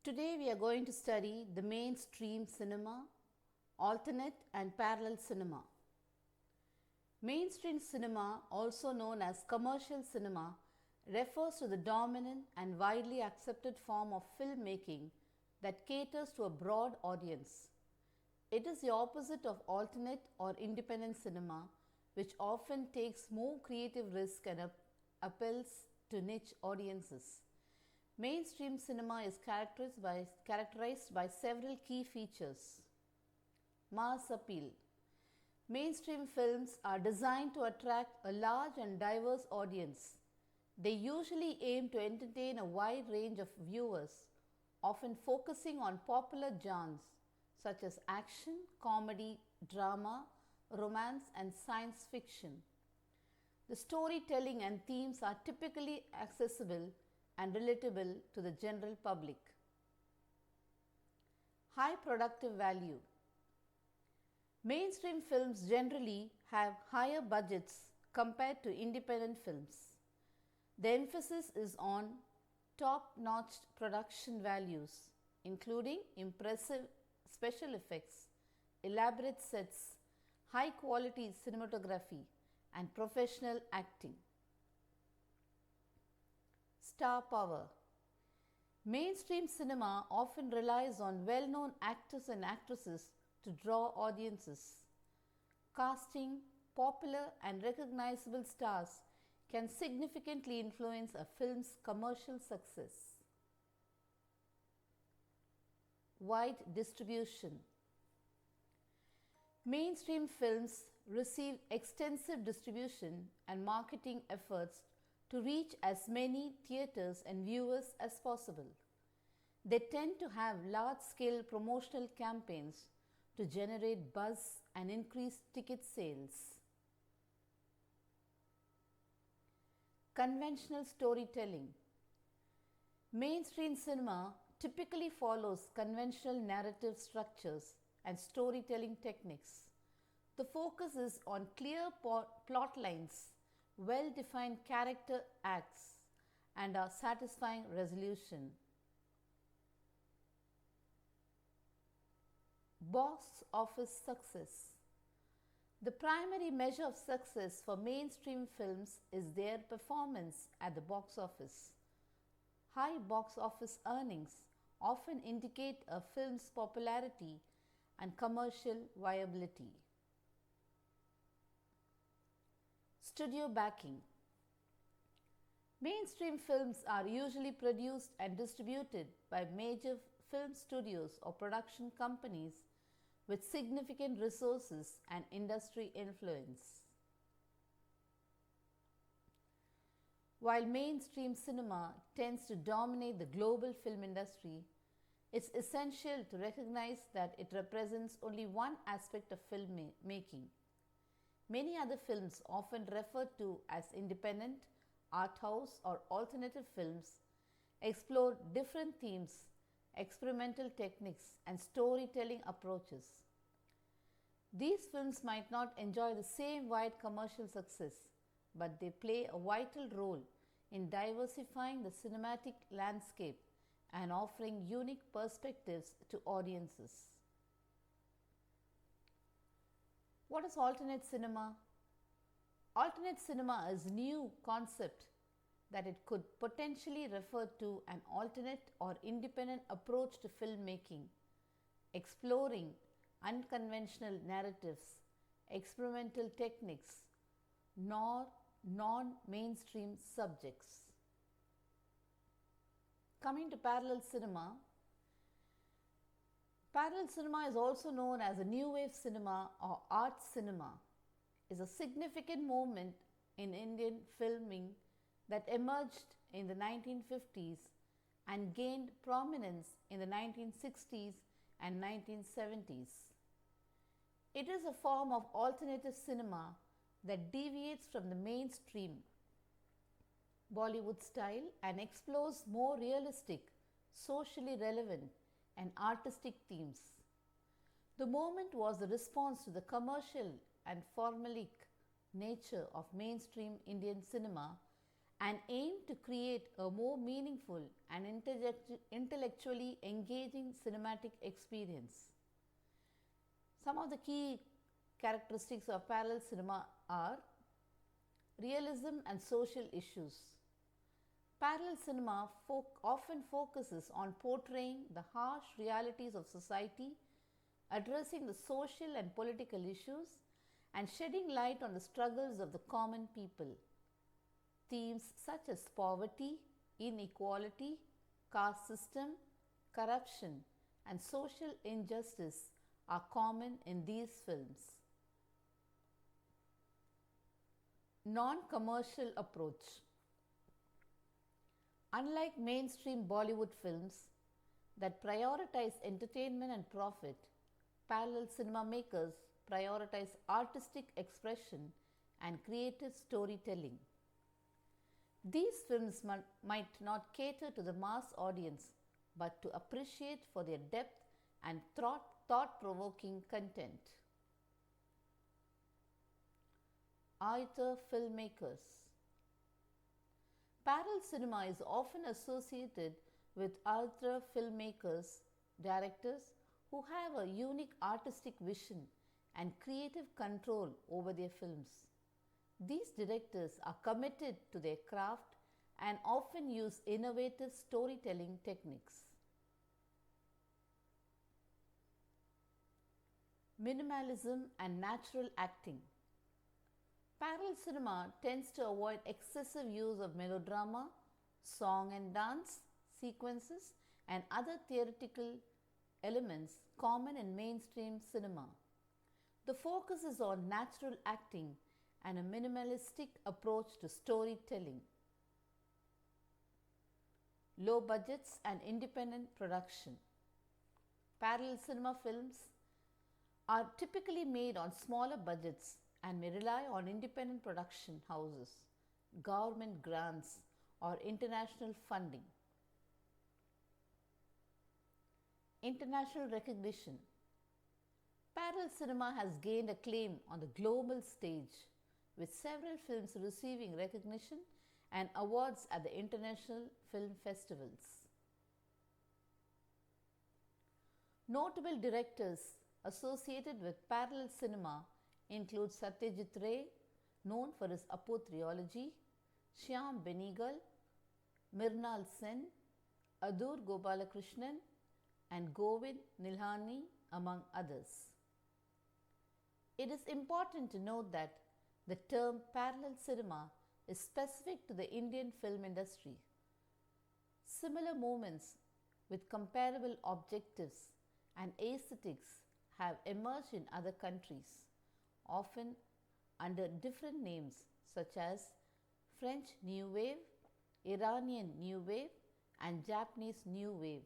Today we are going to study the mainstream cinema, alternate and parallel cinema. Mainstream cinema, also known as commercial cinema, refers to the dominant and widely accepted form of filmmaking that caters to a broad audience. It is the opposite of alternate or independent cinema, which often takes more creative risk and appeals to niche audiences. Mainstream cinema is characterized by several key features. Mass appeal. Mainstream films are designed to attract a large and diverse audience. They usually aim to entertain a wide range of viewers, often focusing on popular genres such as action, comedy, drama, romance, and science fiction. The storytelling and themes are typically accessible and relatable to the general public. High productive value. Mainstream films generally have higher budgets compared to independent films. The emphasis is on top-notch production values, including impressive special effects, elaborate sets, high-quality cinematography, and professional acting. Star power. Mainstream cinema often relies on well-known actors and actresses to draw audiences. Casting popular and recognizable stars can significantly influence a film's commercial success. Wide distribution. Mainstream films receive extensive distribution and marketing efforts to reach as many theaters and viewers as possible. They tend to have large-scale promotional campaigns to generate buzz and increase ticket sales. Conventional storytelling. Mainstream cinema typically follows conventional narrative structures and storytelling techniques. The focus is on clear plot lines, well-defined character arcs, and a satisfying resolution. Box office success. The primary measure of success for mainstream films is their performance at the box office. High box office earnings often indicate a film's popularity and commercial viability. Studio backing. Mainstream films are usually produced and distributed by major film studios or production companies with significant resources and industry influence. While mainstream cinema tends to dominate the global film industry, it's essential to recognize that it represents only one aspect of filmmaking. Many other films, often referred to as independent, art house, or alternative films, explore different themes, experimental techniques, and storytelling approaches. These films might not enjoy the same wide commercial success, but they play a vital role in diversifying the cinematic landscape and offering unique perspectives to audiences. What is alternate cinema? Alternate cinema is a new concept that it could potentially refer to an alternate or independent approach to filmmaking, exploring unconventional narratives, experimental techniques, nor non-mainstream subjects. Coming to parallel cinema, parallel cinema is also known as a new wave cinema or art cinema, is a significant movement in Indian filming that emerged in the 1950s and gained prominence in the 1960s and 1970s. It is a form of alternative cinema that deviates from the mainstream Bollywood style and explores more realistic, socially relevant, and artistic themes. The movement was a response to the commercial and formulaic nature of mainstream Indian cinema and aim to create a more meaningful and intellectually engaging cinematic experience. Some of the key characteristics of parallel cinema are realism and social issues. Parallel cinema often focuses on portraying the harsh realities of society, addressing the social and political issues, and shedding light on the struggles of the common people. Themes such as poverty, inequality, caste system, corruption, and social injustice are common in these films. Non-commercial approach. Unlike mainstream Bollywood films that prioritize entertainment and profit, parallel cinema makers prioritize artistic expression and creative storytelling. These films might not cater to the mass audience, but to appreciate for their depth and thought-provoking content. Auteur filmmakers. Parallel cinema is often associated with auteur filmmakers, directors who have a unique artistic vision and creative control over their films. These directors are committed to their craft and often use innovative storytelling techniques. Minimalism and natural acting. Parallel cinema tends to avoid excessive use of melodrama, song and dance sequences, and other theatrical elements common in mainstream cinema. The focus is on natural acting and a minimalistic approach to storytelling. Low budgets and independent production. Parallel cinema films are typically made on smaller budgets and may rely on independent production houses, government grants, or international funding. International recognition. Parallel cinema has gained acclaim on the global stage, with several films receiving recognition and awards at the international film festivals. Notable directors associated with parallel cinema include Satyajit Ray, known for his Apu trilogy, Shyam Benegal, Mrinal Sen, Adur Gopalakrishnan, and Govind Nihalani, among others. It is important to note that the term parallel cinema is specific to the Indian film industry. Similar movements with comparable objectives and aesthetics have emerged in other countries, often under different names such as French New Wave, Iranian New Wave, and Japanese New Wave.